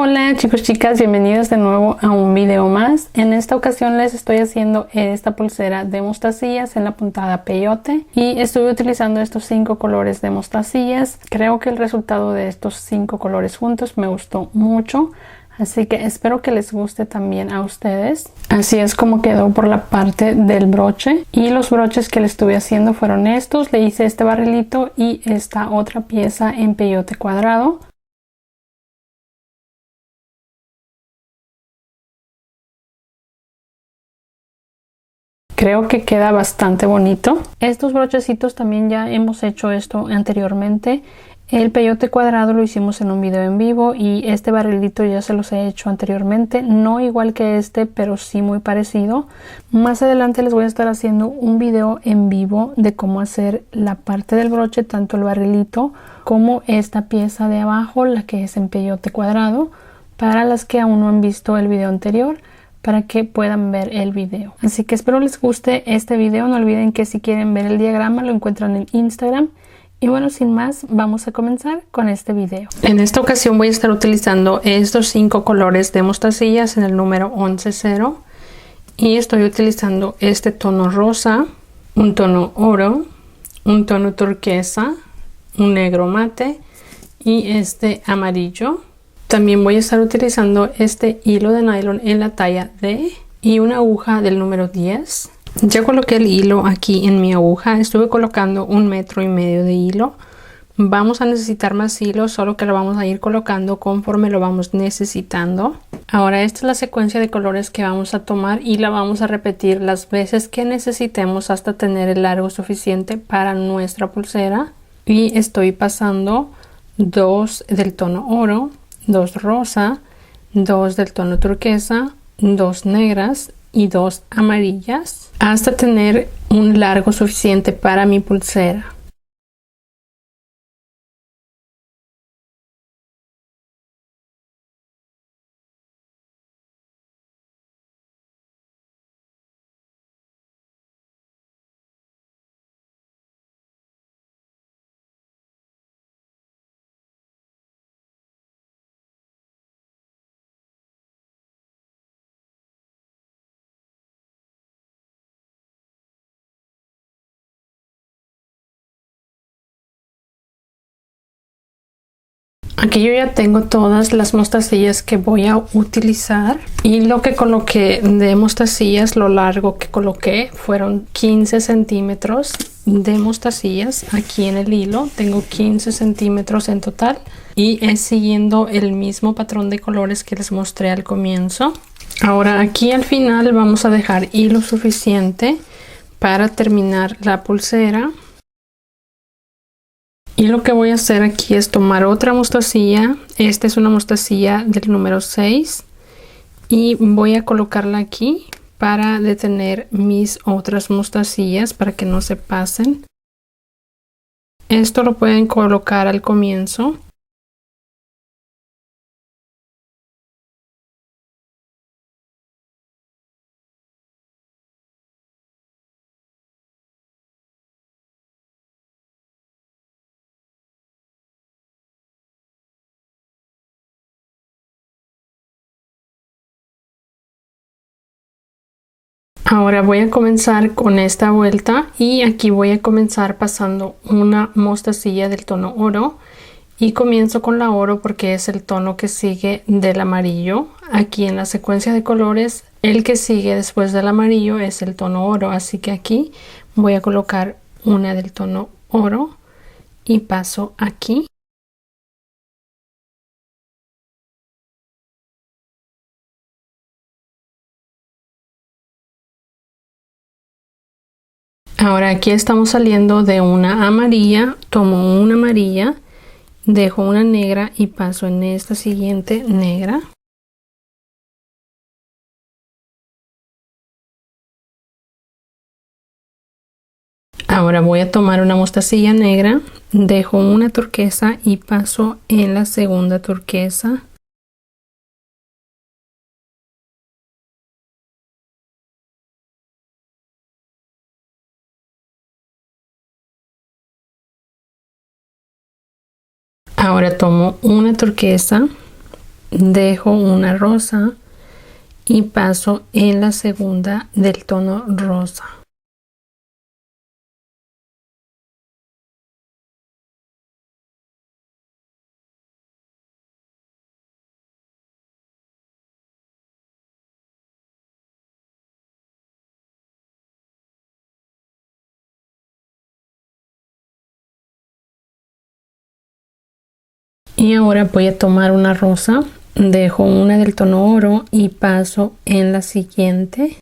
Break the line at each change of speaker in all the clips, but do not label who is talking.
Hola chicos, chicas, bienvenidos de nuevo a un video más. En esta ocasión les estoy haciendo esta pulsera de mostacillas en la puntada peyote y estuve utilizando estos 5 colores de mostacillas. Creo que el resultado de estos 5 colores juntos me gustó mucho, así que espero que les guste también a ustedes. Así es como quedó por la parte del broche, y los broches que le estuve haciendo fueron estos. Le hice este barrilito y esta otra pieza en peyote cuadrado. Creo que queda bastante bonito. Estos brochecitos también ya hemos hecho esto anteriormente. El peyote cuadrado lo hicimos en un video en vivo y este barrilito ya se los he hecho anteriormente. No igual que este, pero sí muy parecido. Más adelante les voy a estar haciendo un video en vivo de cómo hacer la parte del broche, tanto el barrilito como esta pieza de abajo, la que es en peyote cuadrado, para las que aún no han visto el video anterior, para que puedan ver el video. Así que espero les guste este video. No olviden que si quieren ver el diagrama lo encuentran en Instagram. Y bueno, sin más, vamos a comenzar con este video. En esta ocasión voy a estar utilizando estos 5 colores de mostacillas en el número 11-0. Y estoy utilizando este tono rosa, un tono oro, un tono turquesa, un negro mate y este amarillo. También voy a estar utilizando este hilo de nylon en la talla D y una aguja del número 10. Ya coloqué el hilo aquí en mi aguja. Estuve colocando 1,5 metros de hilo. Vamos a necesitar más hilo, solo que lo vamos a ir colocando conforme lo vamos necesitando. Ahora esta es la secuencia de colores que vamos a tomar y la vamos a repetir las veces que necesitemos hasta tener el largo suficiente para nuestra pulsera. Y estoy pasando 2 del tono oro, 2 rosa, 2 del tono turquesa, 2 negras y 2 amarillas hasta tener un largo suficiente para mi pulsera. Aquí yo ya tengo todas las mostacillas que voy a utilizar, y lo que coloqué de mostacillas, lo largo que coloqué fueron 15 centímetros de mostacillas. Aquí en el hilo tengo 15 centímetros en total y es siguiendo el mismo patrón de colores que les mostré al comienzo. Ahora aquí al final vamos a dejar hilo suficiente para terminar la pulsera. Y lo que voy a hacer aquí es tomar otra mostacilla. Esta es una mostacilla del número 6 y voy a colocarla aquí para detener mis otras mostacillas para que no se pasen. Esto lo pueden colocar al comienzo. Ahora voy a comenzar con esta vuelta y aquí voy a comenzar pasando una mostacilla del tono oro y comienzo con la oro porque es el tono que sigue del amarillo. Aquí en la secuencia de colores el que sigue después del amarillo es el tono oro, así que aquí voy a colocar una del tono oro y paso aquí. Ahora aquí estamos saliendo de una amarilla, tomo una amarilla, dejo una negra y paso en esta siguiente negra. Ahora voy a tomar una mostacilla negra, dejo una turquesa y paso en la segunda turquesa. Ahora tomo una turquesa, dejo una rosa y paso en la segunda del tono rosa. Y ahora voy a tomar una rosa, dejo una del tono oro y paso en la siguiente.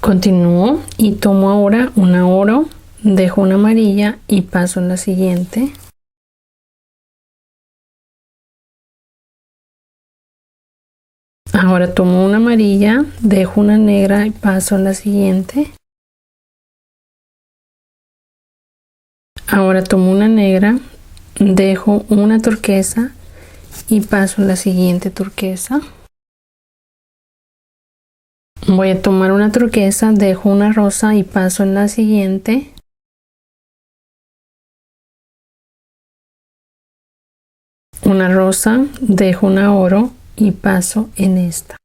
Continúo y tomo ahora una oro, dejo una amarilla y paso en la siguiente. Ahora tomo una amarilla, dejo una negra y paso en la siguiente. Ahora tomo una negra, dejo una turquesa y paso en la siguiente turquesa. Voy a tomar una turquesa, dejo una rosa y paso en la siguiente. Una rosa, dejo una oro y paso en esta.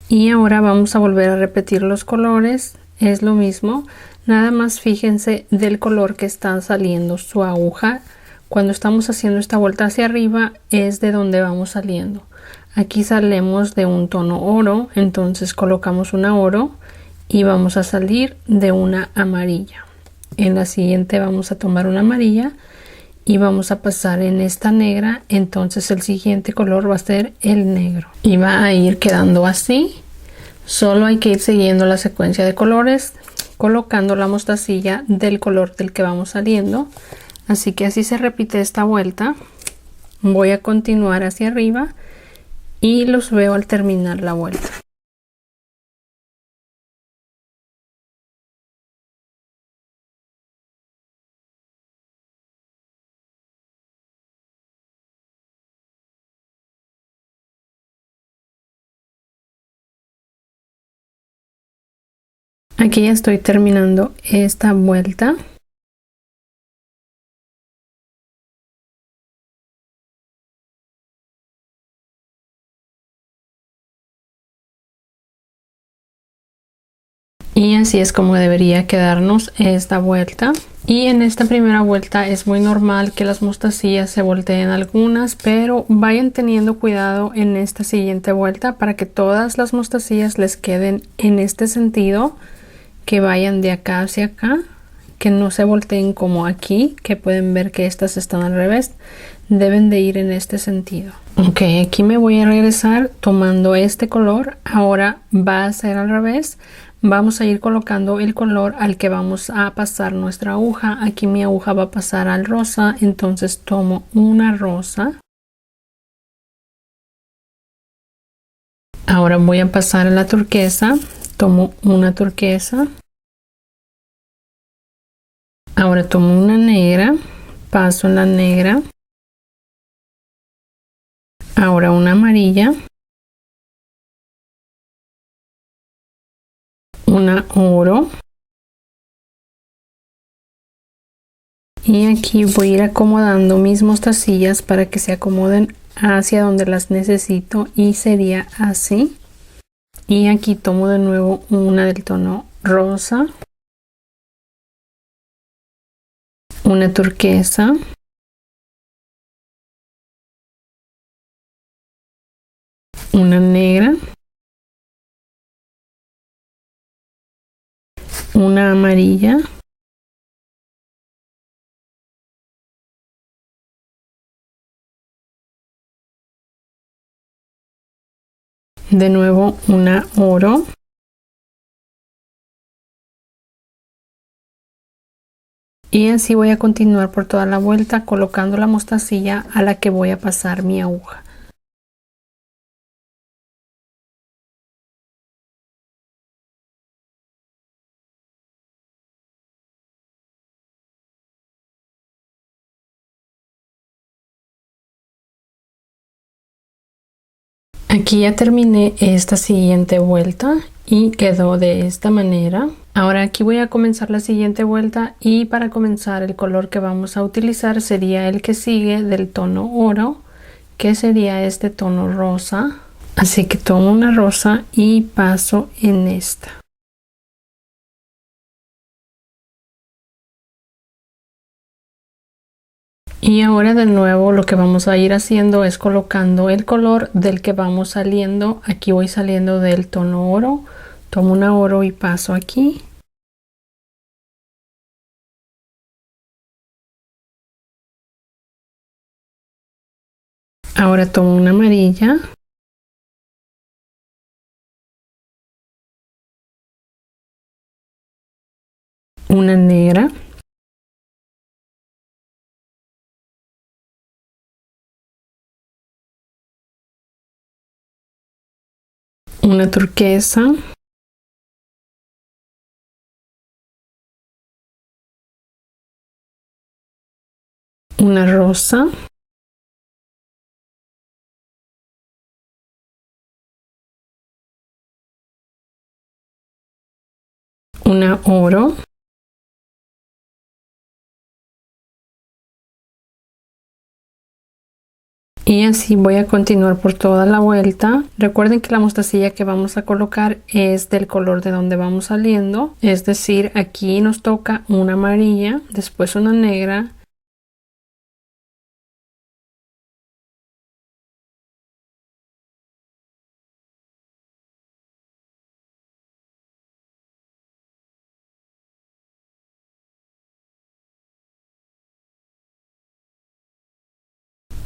Y ahora vamos a volver a repetir los colores. Es lo mismo, nada más fíjense del color que está saliendo su aguja. Cuando estamos haciendo esta vuelta hacia arriba es de donde vamos saliendo. Aquí salimos de un tono oro, entonces colocamos una oro y vamos a salir de una amarilla. En la siguiente vamos a tomar una amarilla y vamos a pasar en esta negra, entonces el siguiente color va a ser el negro y va a ir quedando así. Solo hay que ir siguiendo la secuencia de colores, colocando la mostacilla del color del que vamos saliendo. Así que así se repite esta vuelta. Voy a continuar hacia arriba y los veo al terminar la vuelta. Aquí ya estoy terminando esta vuelta. Y así es como debería quedarnos esta vuelta. Y en esta primera vuelta es muy normal que las mostacillas se volteen algunas, pero vayan teniendo cuidado en esta siguiente vuelta para que todas las mostacillas les queden en este sentido, que vayan de acá hacia acá, que no se volteen como aquí, que pueden ver que estas están al revés. Deben de ir en este sentido. Ok, aquí me voy a regresar tomando este color. Ahora va a ser al revés. Vamos a ir colocando el color al que vamos a pasar nuestra aguja. Aquí mi aguja va a pasar al rosa, entonces tomo una rosa. Ahora voy a pasar a la turquesa, tomo una turquesa. Ahora tomo una negra, paso en la negra. Ahora una amarilla. Una oro. Y aquí voy a ir acomodando mis mostacillas para que se acomoden hacia donde las necesito y sería así. Y aquí tomo de nuevo una del tono rosa, una turquesa, una negra, una amarilla, de nuevo una oro, y así voy a continuar por toda la vuelta colocando la mostacilla a la que voy a pasar mi aguja. Aquí ya terminé esta siguiente vuelta y quedó de esta manera. Ahora aquí voy a comenzar la siguiente vuelta y para comenzar el color que vamos a utilizar sería el que sigue del tono oro, que sería este tono rosa. Así que tomo una rosa y paso en esta. Y ahora de nuevo lo que vamos a ir haciendo es colocando el color del que vamos saliendo. Aquí voy saliendo del tono oro, tomo una oro y paso aquí. Ahora tomo una amarilla. Una negra. Una turquesa. Una rosa. Una oro. Y así voy a continuar por toda la vuelta. Recuerden que la mostacilla que vamos a colocar es del color de donde vamos saliendo. Es decir, aquí nos toca una amarilla, después una negra.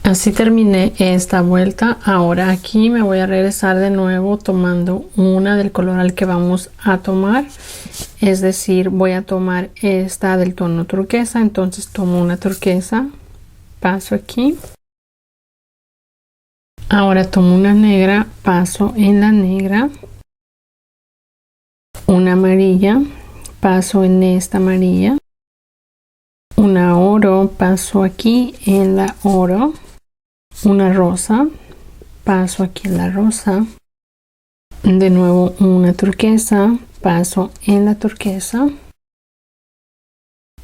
Así terminé esta vuelta. Ahora aquí me voy a regresar de nuevo tomando una del color al que vamos a tomar. Es decir, voy a tomar esta del tono turquesa. Entonces tomo una turquesa, paso aquí. Ahora tomo una negra, paso en la negra. Una amarilla, paso en esta amarilla. Una oro, paso aquí en la oro. Una rosa, paso aquí en la rosa. De nuevo una turquesa, paso en la turquesa.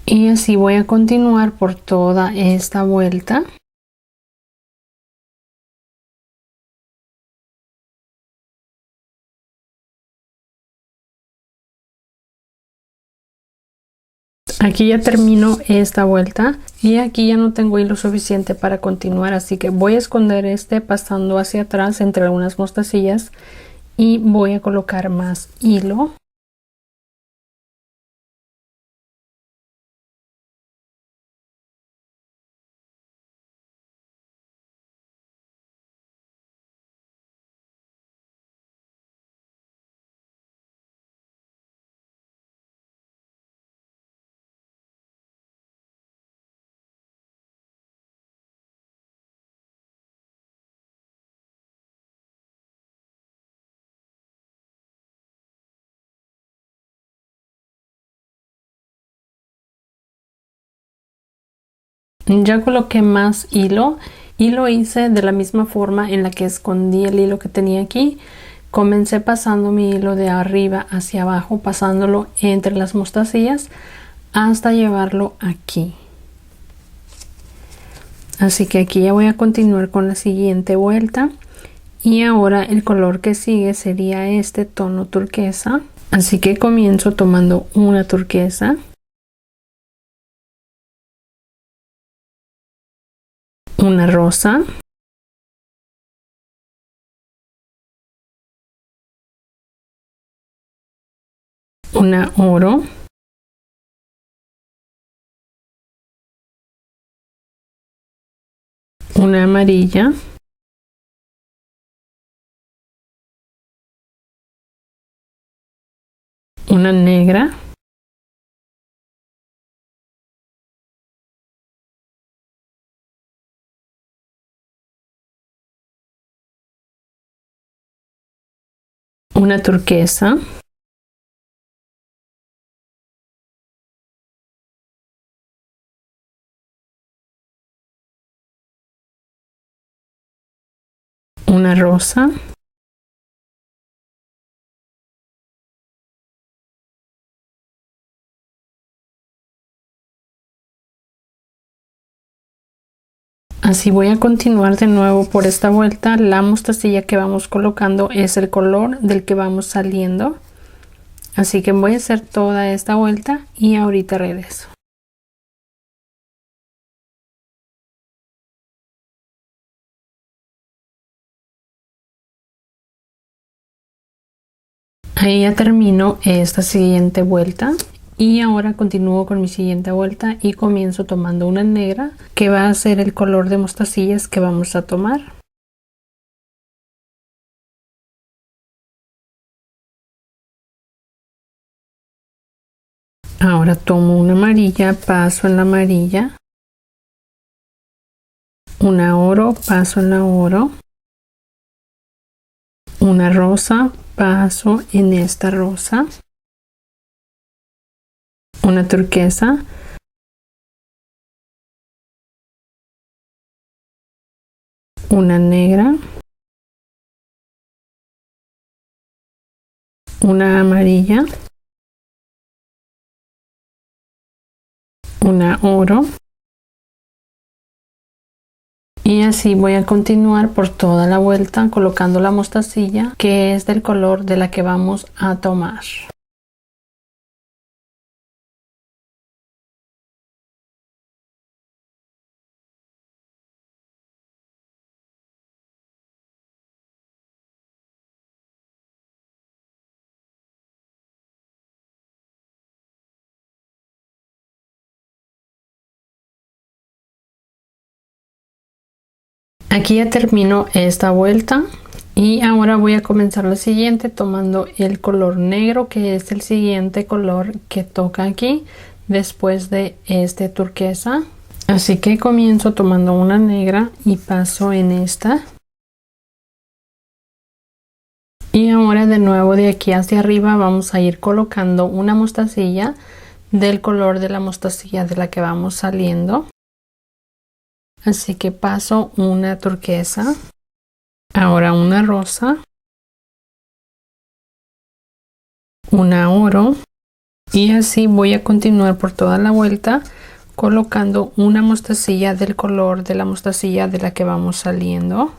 Y así voy a continuar por toda esta vuelta. Aquí ya termino esta vuelta y aquí ya no tengo hilo suficiente para continuar, así que voy a esconder este pasando hacia atrás entre algunas mostacillas y voy a colocar más hilo. Ya coloqué más hilo y lo hice de la misma forma en la que escondí el hilo que tenía aquí. Comencé pasando mi hilo de arriba hacia abajo, pasándolo entre las mostacillas hasta llevarlo aquí. Así que aquí ya voy a continuar con la siguiente vuelta y ahora el color que sigue sería este tono turquesa. Así que comienzo tomando una turquesa. Una rosa, una oro, una amarilla, una negra, una turquesa, una rosa, Así voy a continuar de nuevo por esta vuelta. La mostacilla que vamos colocando es el color del que vamos saliendo. Así que voy a hacer toda esta vuelta y ahorita regreso. Ahí ya termino esta siguiente vuelta. Y ahora continúo con mi siguiente vuelta y comienzo tomando una negra que va a ser el color de mostacillas que vamos a tomar. Ahora tomo una amarilla, paso en la amarilla, una oro, paso en la oro, una rosa, paso en esta rosa, una turquesa, una negra, una amarilla, una oro, y así voy a continuar por toda la vuelta colocando la mostacilla que es del color de la que vamos a tomar. Aquí ya termino esta vuelta y ahora voy a comenzar la siguiente tomando el color negro, que es el siguiente color que toca aquí después de este turquesa. Así que comienzo tomando una negra y paso en esta. Y ahora de nuevo de aquí hacia arriba vamos a ir colocando una mostacilla del color de la mostacilla de la que vamos saliendo. Así que paso una turquesa, ahora una rosa, una oro, y así voy a continuar por toda la vuelta colocando una mostacilla del color de la mostacilla de la que vamos saliendo.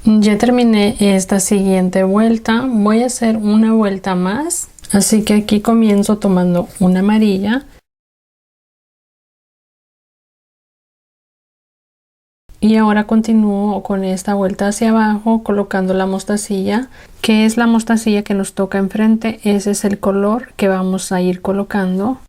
Ya terminé esta siguiente vuelta, voy a hacer una vuelta más, así que aquí comienzo tomando una amarilla y ahora continúo con esta vuelta hacia abajo colocando la mostacilla, que es la mostacilla que nos toca enfrente. Ese es el color que vamos a ir colocando.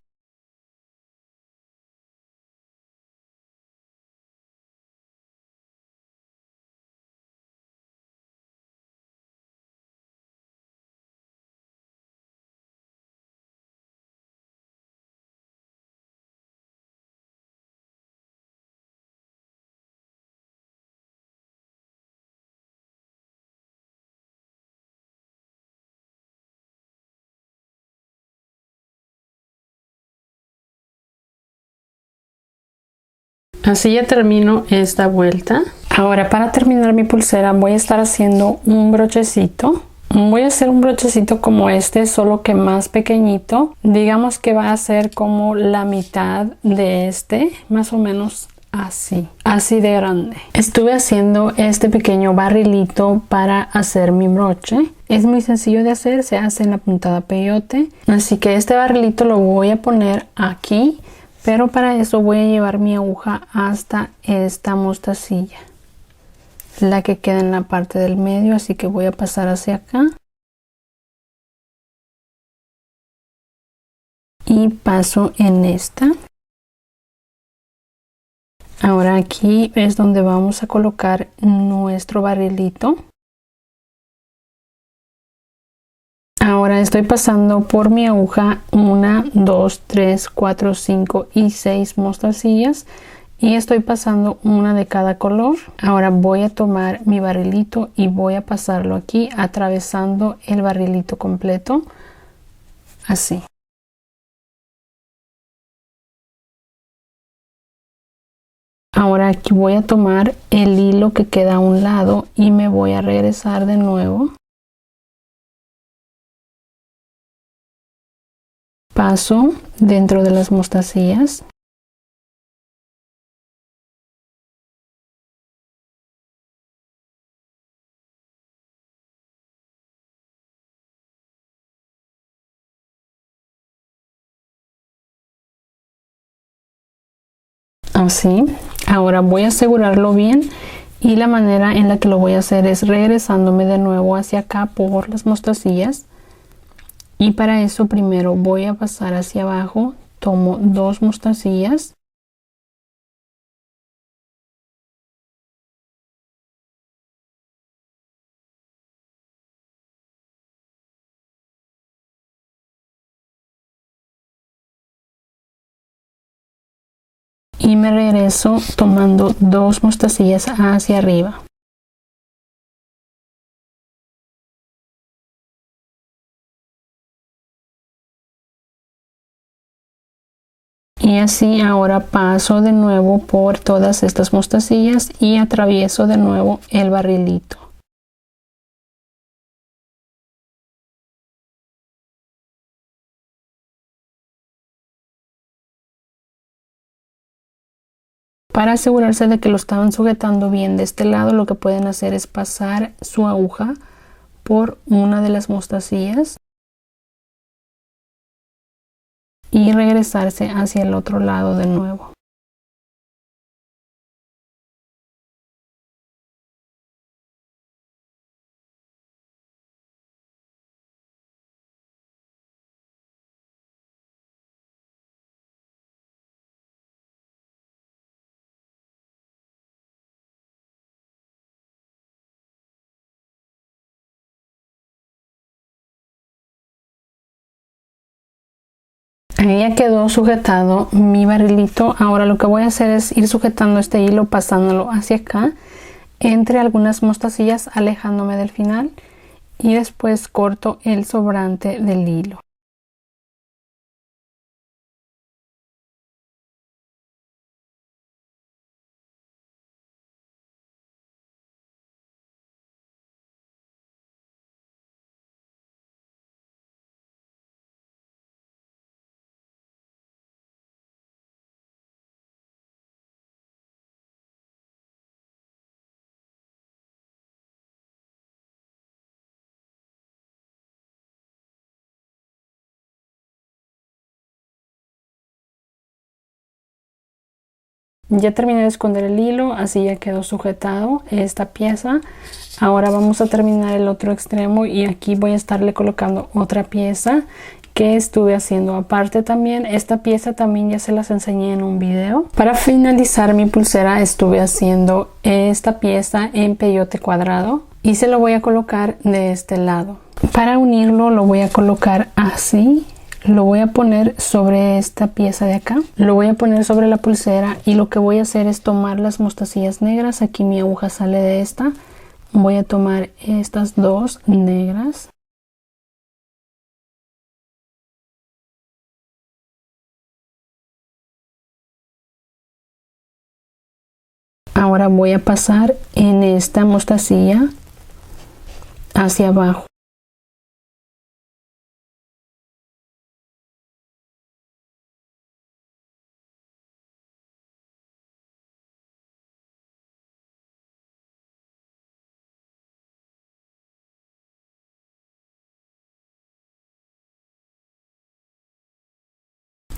Así ya termino esta vuelta. Ahora para terminar mi pulsera voy a estar haciendo un brochecito. Voy a hacer un brochecito como este, solo que más pequeñito. Digamos que va a ser como la mitad de este, más o menos así de grande. Estuve haciendo este pequeño barrilito para hacer mi broche. Es muy sencillo de hacer, se hace en la puntada peyote. Así que este barrilito lo voy a poner aquí. Pero para eso voy a llevar mi aguja hasta esta mostacilla, la que queda en la parte del medio, así que voy a pasar hacia acá y paso en esta. Ahora aquí es donde vamos a colocar nuestro barrilito. Ahora estoy pasando por mi aguja 1, 2, 3, 4, 5 y 6 mostacillas y estoy pasando una de cada color. Ahora voy a tomar mi barrilito y voy a pasarlo aquí atravesando el barrilito completo, así. Ahora aquí voy a tomar el hilo que queda a un lado y me voy a regresar de nuevo. Paso dentro de las mostacillas. Así. Ahora voy a asegurarlo bien y la manera en la que lo voy a hacer es regresándome de nuevo hacia acá por las mostacillas. Y para eso primero voy a pasar hacia abajo, tomo 2 mostacillas. Y me regreso tomando 2 mostacillas hacia arriba. Y así ahora paso de nuevo por todas estas mostacillas y atravieso de nuevo el barrilito. Para asegurarse de que lo estaban sujetando bien de este lado, lo que pueden hacer es pasar su aguja por una de las mostacillas y regresarse hacia el otro lado de nuevo. Ahí ya quedó sujetado mi barrilito. Ahora lo que voy a hacer es ir sujetando este hilo, pasándolo hacia acá entre algunas mostacillas, alejándome del final, y después corto el sobrante del hilo. Ya terminé de esconder el hilo, así ya quedó sujetado esta pieza. Ahora vamos a terminar el otro extremo y aquí voy a estarle colocando otra pieza que estuve haciendo aparte también. Esta pieza también ya se las enseñé en un video. Para finalizar mi pulsera estuve haciendo esta pieza en peyote cuadrado y se lo voy a colocar de este lado. Para unirlo lo voy a colocar así. Lo voy a poner sobre esta pieza de acá, lo voy a poner sobre la pulsera y lo que voy a hacer es tomar las mostacillas negras. Aquí mi aguja sale de esta, voy a tomar estas 2 negras. Ahora voy a pasar en esta mostacilla hacia abajo.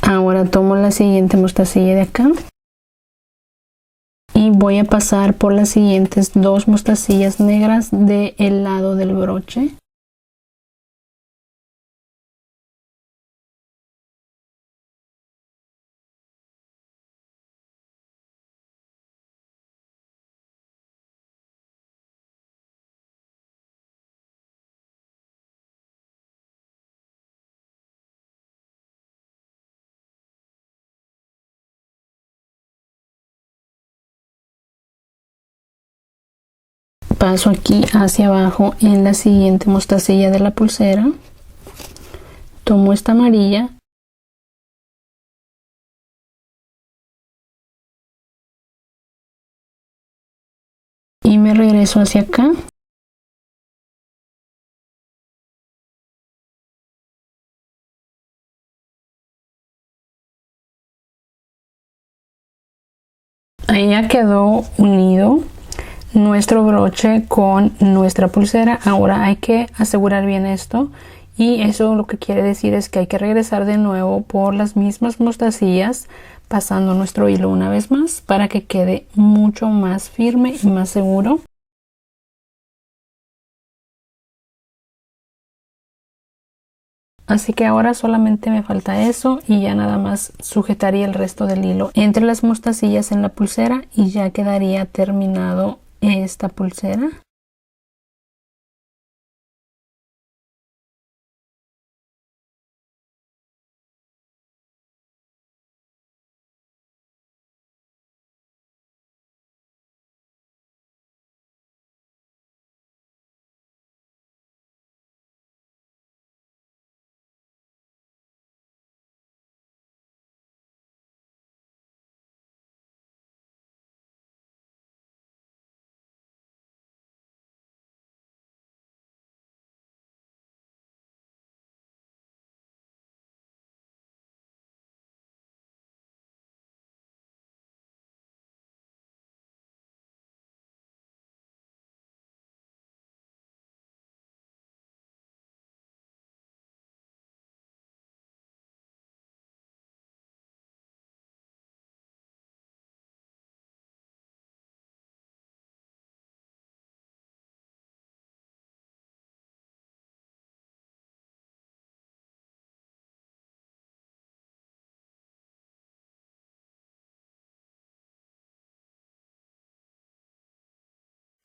Ahora tomo la siguiente mostacilla de acá y voy a pasar por las siguientes 2 mostacillas negras del lado del broche. Paso aquí hacia abajo en la siguiente mostacilla de la pulsera, tomo esta amarilla y me regreso hacia acá. Ahí ya quedó unido nuestro broche con nuestra pulsera. Ahora hay que asegurar bien esto, y eso lo que quiere decir es que hay que regresar de nuevo por las mismas mostacillas, pasando nuestro hilo una vez más para que quede mucho más firme y más seguro. Así que ahora solamente me falta eso y ya nada más sujetaría el resto del hilo entre las mostacillas en la pulsera y ya quedaría terminado esta pulsera.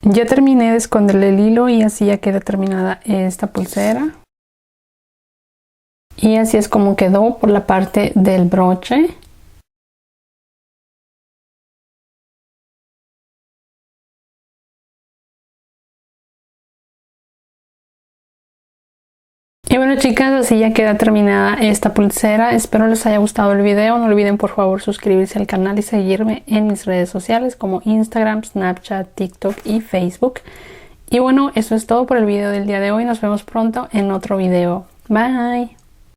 Ya terminé de esconderle el hilo y así ya queda terminada esta pulsera. Y así es como quedó por la parte del broche. Y bueno, chicas, así ya queda terminada esta pulsera. Espero les haya gustado el video. No olviden por favor suscribirse al canal y seguirme en mis redes sociales como Instagram, Snapchat, TikTok y Facebook. Y bueno, eso es todo por el video del día de hoy. Nos vemos pronto en otro video. Bye.